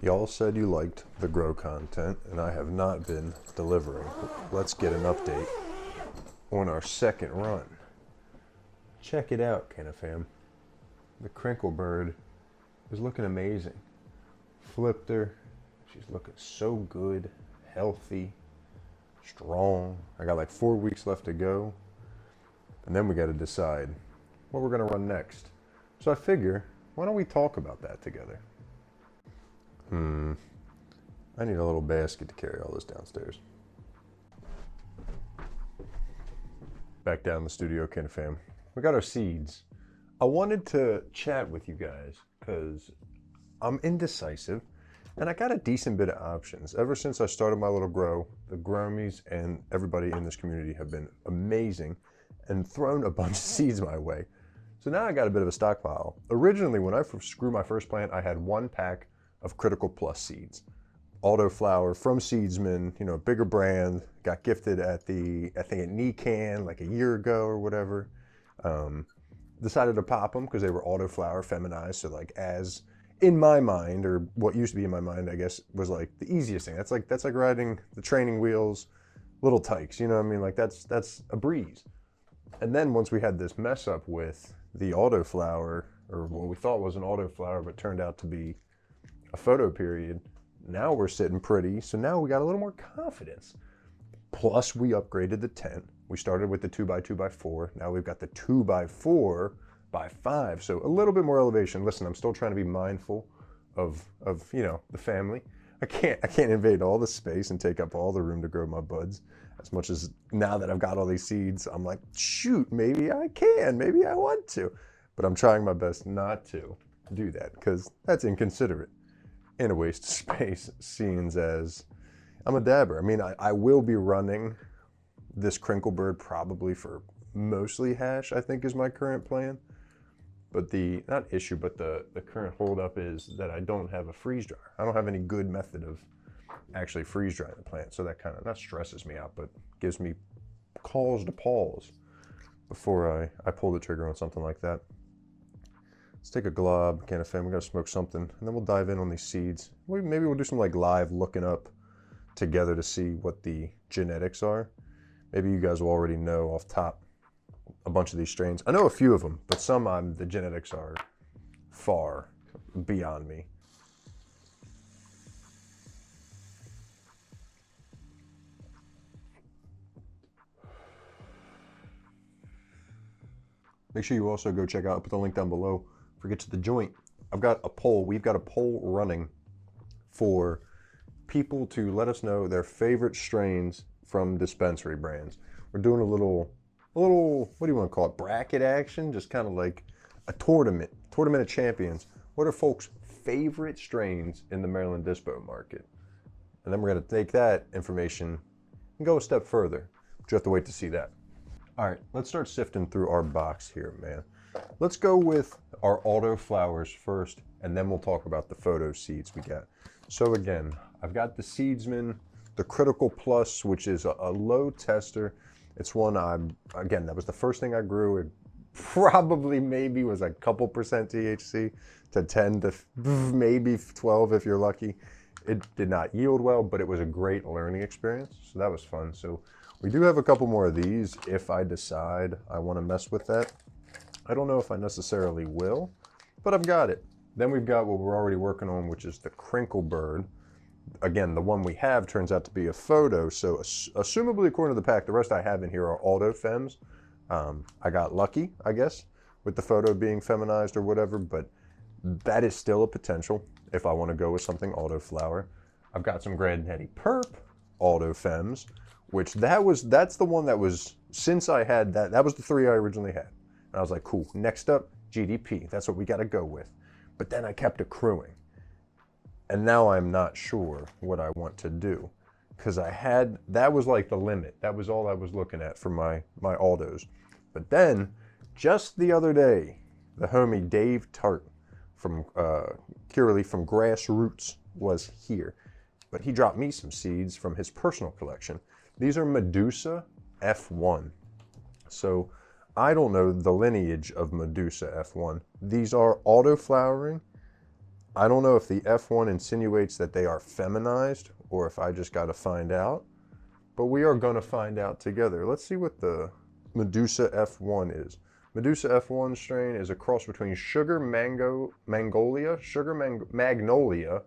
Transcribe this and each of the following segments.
Y'all said you liked the grow content, and I have not been delivering. Let's get an update on our second run. Check it out, Canafam. The crinkle bird is looking amazing. Flipped her. She's looking so good, healthy, strong. I got like 4 weeks left to go. And then we got to decide what we're going to run next. So I figure, why don't we talk about that together? I need a little basket to carry all this downstairs. Back down in the studio, Canafam. We got our seeds. I wanted to chat with you guys because I'm indecisive and I got a decent bit of options. Ever since I started my little grow, the Gromies and everybody in this community have been amazing and thrown a bunch of seeds my way. So now I got a bit of a stockpile. Originally, when I grew my first plant, I had 1 pack of Critical Plus seeds. Auto flower from Seedsman, you know, bigger brand, got gifted at the, I think at NECAN like a year ago or whatever. Decided to pop them because they were auto flower feminized. So like as in my mind, or what used to be in my mind, I guess, was like the easiest thing. That's like riding the training wheels, little tykes, you know what I mean? Like that's a breeze. And then once we had this mess up with the auto flower, or what we thought was an auto flower, but turned out to be a photo period, now we're sitting pretty. So now we got a little more confidence. Plus we upgraded the tent. We started with the 2x2x4. Now we've got the 2x4x5. So a little bit more elevation. Listen, I'm still trying to be mindful of you know, the family. I can't invade all the space and take up all the room to grow my buds. As much as now that I've got all these seeds, I'm like, shoot, maybe I can, maybe I want to. But I'm trying my best not to do that because that's inconsiderate and a waste of space, seeing as I'm a dabber. I mean, I will be running this crinkle bird probably for mostly hash, I think is my current plan. But the, not issue, but the current holdup is that I don't have a freeze dryer. I don't have any good method of actually freeze drying the plant. So that kind of, not stresses me out, but gives me cause to pause before I pull the trigger on something like that. Let's take a glob, Canafam, we gotta smoke something, and then we'll dive in on these seeds. Maybe we'll do some like live looking up together to see what the genetics are. Maybe you guys will already know off top a bunch of these strains. I know a few of them, but some the genetics are far beyond me. Make sure you also go check out, I'll put the link down below, forget to the joint. I've got a poll, we've got a poll running for people to let us know their favorite strains from dispensary brands. We're doing a little, what do you want to call it, bracket action, just kind of like a tournament of champions. What are folks' favorite strains in the Maryland dispo market? And then we're going to take that information and go a step further, but you have to wait to see that. All right, let's start sifting through our box here, man. Let's go with our auto flowers first, and then we'll talk about the photo seeds we got. So again, I've got the Seedsman, the Critical Plus, which is a low tester. It's one again, that was the first thing I grew. It probably maybe was a couple percent THC to 10 to maybe 12 if you're lucky. It did not yield well, but it was a great learning experience. So that was fun. So we do have a couple more of these if I decide I want to mess with that. I don't know if I necessarily will, but I've got it. Then we've got what we're already working on, which is the crinkle bird. Again, the one we have turns out to be a photo. So assumably, according to the pack, the rest I have in here are auto fems. I got lucky, I guess, with the photo being feminized or whatever, but that is still a potential if I want to go with something auto flower. I've got some Grand Netty Perp auto fems, which that's the one that was, since I had that was the 3 I originally had. And I was like, cool, next up, GDP. That's what we got to go with. But then I kept accruing. And now I'm not sure what I want to do. Because that was like the limit. That was all I was looking at for my autos. But then, just the other day, the homie Dave Tart from Curaleaf from Grassroots was here. But he dropped me some seeds from his personal collection. These are Medusa F1. So I don't know the lineage of Medusa F1. These are auto flowering I don't know if the F1 insinuates that they are feminized or if I just got to find out, but we are going to find out together. Let's see what the Medusa F1 is. Medusa F1 strain is a cross between Magnolia,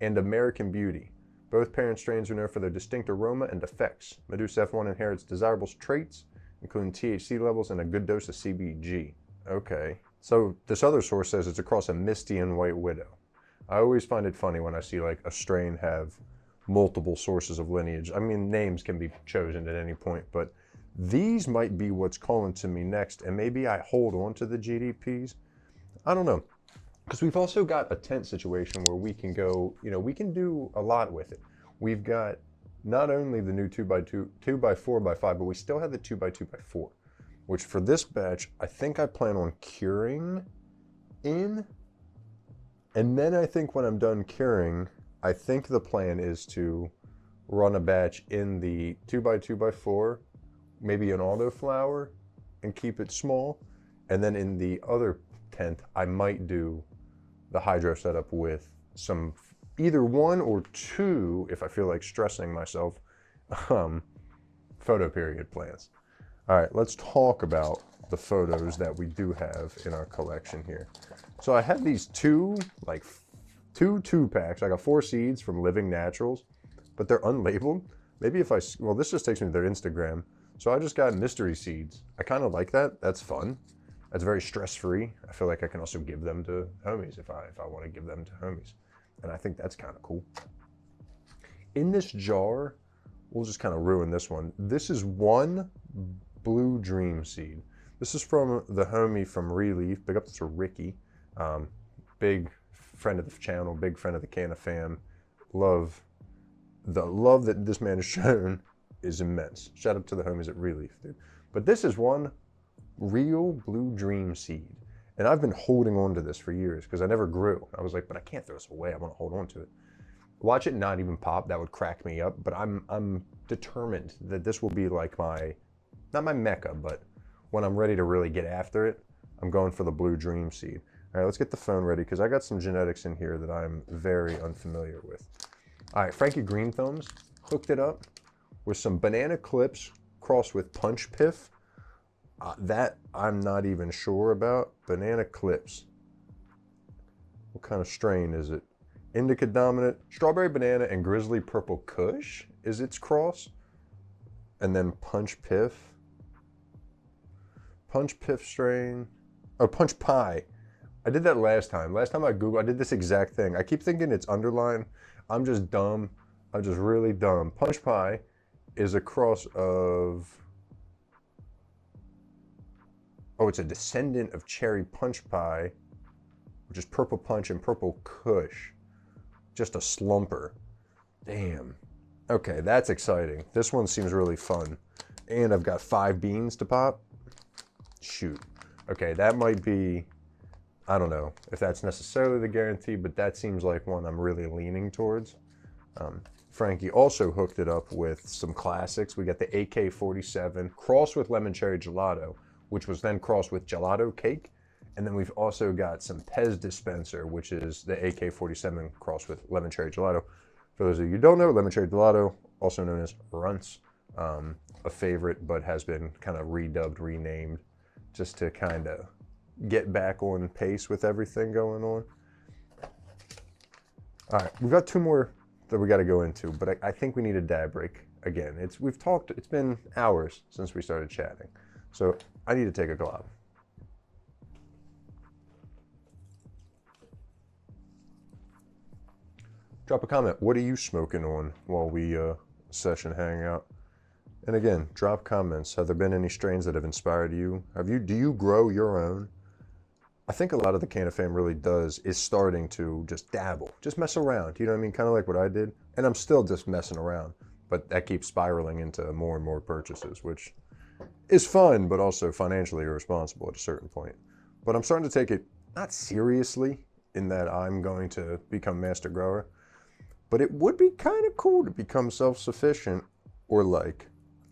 and American Beauty. Both parent strains are known for their distinct aroma and effects. Medusa F1 inherits desirable traits, including THC levels and a good dose of CBG. Okay, so this other source says it's across a Misty and White Widow. I always find it funny when I see like a strain have multiple sources of lineage. I mean, names can be chosen at any point, but these might be what's calling to me next, and maybe I hold on to the GDPs. I don't know. Because we've also got a tent situation where we can go, we can do a lot with it. We've got not only the new 2x2, 2x4x5, but we still have the 2x2x4, which for this batch, I think I plan on curing in. And then I think when I'm done curing, I think the plan is to run a batch in the 2x2x4, maybe an autoflower, and keep it small. And then in the other tent, I might do the hydro setup with some, either one or two, if I feel like stressing myself, photo period plants. All right, let's talk about the photos that we do have in our collection here. So I have these two packs. I got 4 seeds from Living Naturals, but they're unlabeled. Maybe if well, this just takes me to their Instagram. So I just got mystery seeds. I kind of like that. That's fun. That's very stress-free. I feel like I can also give them to homies if I want to give them to homies. And I think that's kind of cool. In this jar, we'll just kind of ruin this one. This is one Blue Dream seed. This is from the homie from Relief. Big up to Ricky. Big friend of the channel, big friend of the Canna fam. The love that this man has shown is immense. Shout out to the homies at Relief, dude. But this is one real Blue Dream seed. And I've been holding on to this for years because I never grew. I was like, but I can't throw this away. I want to hold on to it. Watch it not even pop. That would crack me up. But I'm determined that this will be like not my mecca, but when I'm ready to really get after it, I'm going for the Blue Dream seed. All right, let's get the phone ready because I got some genetics in here that I'm very unfamiliar with. All right, Frankie Green Thumbs hooked it up with some banana clips crossed with punch piff. That I'm not even sure about. Banana clips. What kind of strain is it? Indica dominant. Strawberry banana and grizzly purple kush is its cross. And then punch piff. Punch piff strain. Oh, punch pie. I did that last time. Last time I Googled, I did this exact thing. I keep thinking it's underlined. I'm just dumb. I'm just really dumb. Punch pie is a cross of... Oh, it's a descendant of cherry punch pie, which is purple punch and purple kush. Just a slumper. Damn. Okay, that's exciting. This one seems really fun. And I've got 5 beans to pop. Shoot. Okay, that might be, I don't know if that's necessarily the guarantee, but that seems like one I'm really leaning towards. Frankie also hooked it up with some classics. We got the AK-47 crossed with lemon cherry gelato, which was then crossed with gelato cake. And then we've also got some Pez dispenser, which is the AK-47 crossed with lemon cherry gelato. For those of you who don't know, lemon cherry gelato, also known as Runts, a favorite, but has been kind of redubbed, renamed, just to kind of get back on pace with everything going on. All right, we've got 2 more that we got to go into, but I think we need a dab break again. It's been hours since we started chatting, so I need to take a glob. Drop a comment. What are you smoking on while we session hang out? And again, drop comments. Have there been any strains that have inspired you? Do you grow your own? I think a lot of the Canna fam really is starting to just dabble, just mess around. You know what I mean? Kind of like what I did. And I'm still just messing around, but that keeps spiraling into more and more purchases, which is fun, but also financially irresponsible at a certain point. But I'm starting to take it not seriously in that I'm going to become master grower, but it would be kind of cool to become self-sufficient or like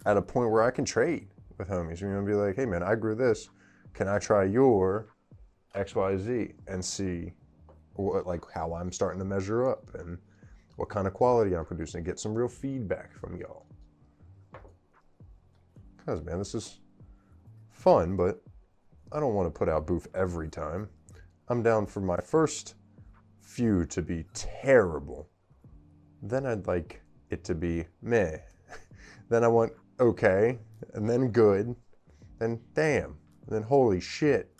at a point where I can trade with homies. You know, be like, hey man, I grew this. Can I try your XYZ and see like how I'm starting to measure up and what kind of quality I'm producing, and get some real feedback from y'all. Because, man, this is fun, but I don't want to put out boof every time. I'm down for my first few to be terrible. Then I'd like it to be meh. Then I want okay, and then good, then damn, and then holy shit.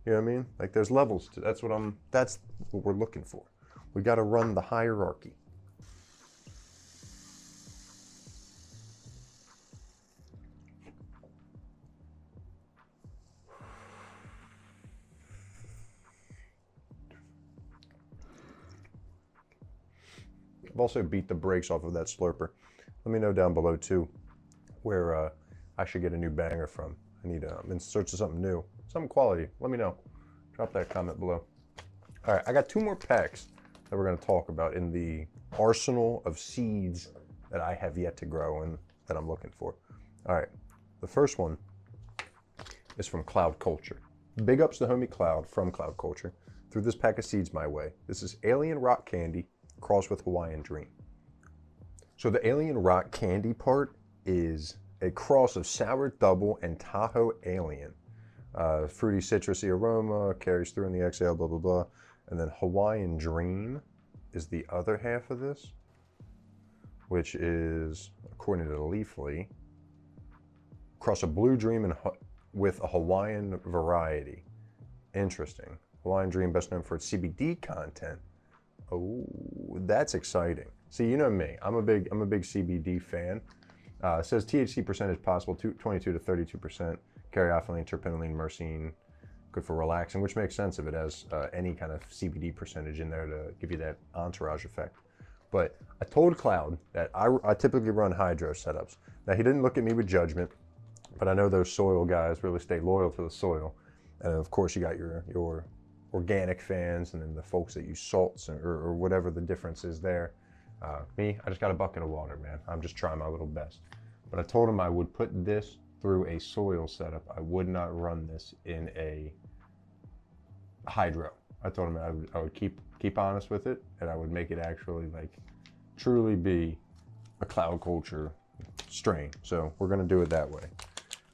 You know what I mean? Like there's levels to that's what we're looking for. We got to run the hierarchy. I've also beat the brakes off of that slurper. Let me know down below too where I should get a new banger from. I'm in search of something new, something quality. Let me know. Drop that comment below. All right, I got 2 more packs that we're going to talk about in the arsenal of seeds that I have yet to grow and that I'm looking for. All right, the first one is from Cloud Culture. Big ups to homie Cloud from Cloud Culture. Threw this pack of seeds my way. This is Alien Rock Candy crossed with Hawaiian Dream. So the Alien Rock Candy part is a cross of Sour Double and Tahoe Alien. Fruity citrusy aroma, carries through in the exhale, blah, blah, blah. And then Hawaiian Dream is the other half of this, which is, according to Leafly, cross a Blue Dream with a Hawaiian variety. Interesting. Hawaiian Dream, best known for its CBD content. Oh, that's exciting. See, you know me. I'm a big CBD fan. It says THC percentage possible, 22 to 32%. Caryophyllene, terpinolene, myrcene, good for relaxing, which makes sense if it has any kind of CBD percentage in there to give you that entourage effect. But I told Cloud that I typically run hydro setups. Now, he didn't look at me with judgment, but I know those soil guys really stay loyal to the soil. And of course, you got your organic fans and then the folks that use salts or whatever the difference is there. Me, I just got a bucket of water, man. I'm just trying my little best. But I told him I would put this through a soil setup. I would not run this in a hydro. I told him I would keep honest with it, and I would make it actually like truly be a Cloud Culture strain. So we're gonna do it that way.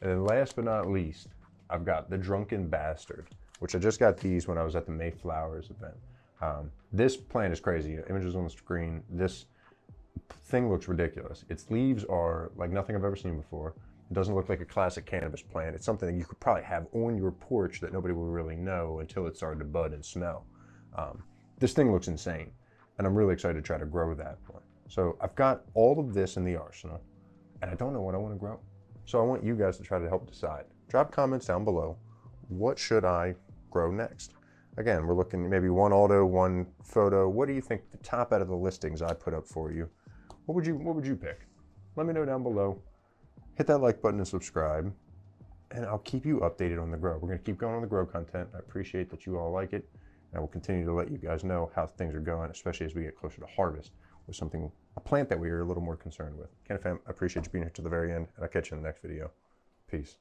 And then last but not least, I've got the Drunken Bastard, which I just got these when I was at the Mayflowers event. This plant is crazy. Images on the screen. This thing looks ridiculous. Its leaves are like nothing I've ever seen before. It doesn't look like a classic cannabis plant. It's something that you could probably have on your porch that nobody will really know until it started to bud and smell. This thing looks insane, and I'm really excited to try to grow that one. So I've got all of this in the arsenal, and I don't know what I want to grow. So I want you guys to try to help decide. Drop comments down below. What should I grow next? Again, we're looking maybe 1 auto, 1 photo. What do you think the top out of the listings I put up for you? What would you pick? Let me know down below. Hit that like button and subscribe, and I'll keep you updated on the grow. We're going to keep going on the grow content. I appreciate that you all like it, and I will continue to let you guys know how things are going, especially as we get closer to harvest with a plant that we are a little more concerned with. Ken fam, I appreciate you being here to the very end, and I'll catch you in the next video. Peace.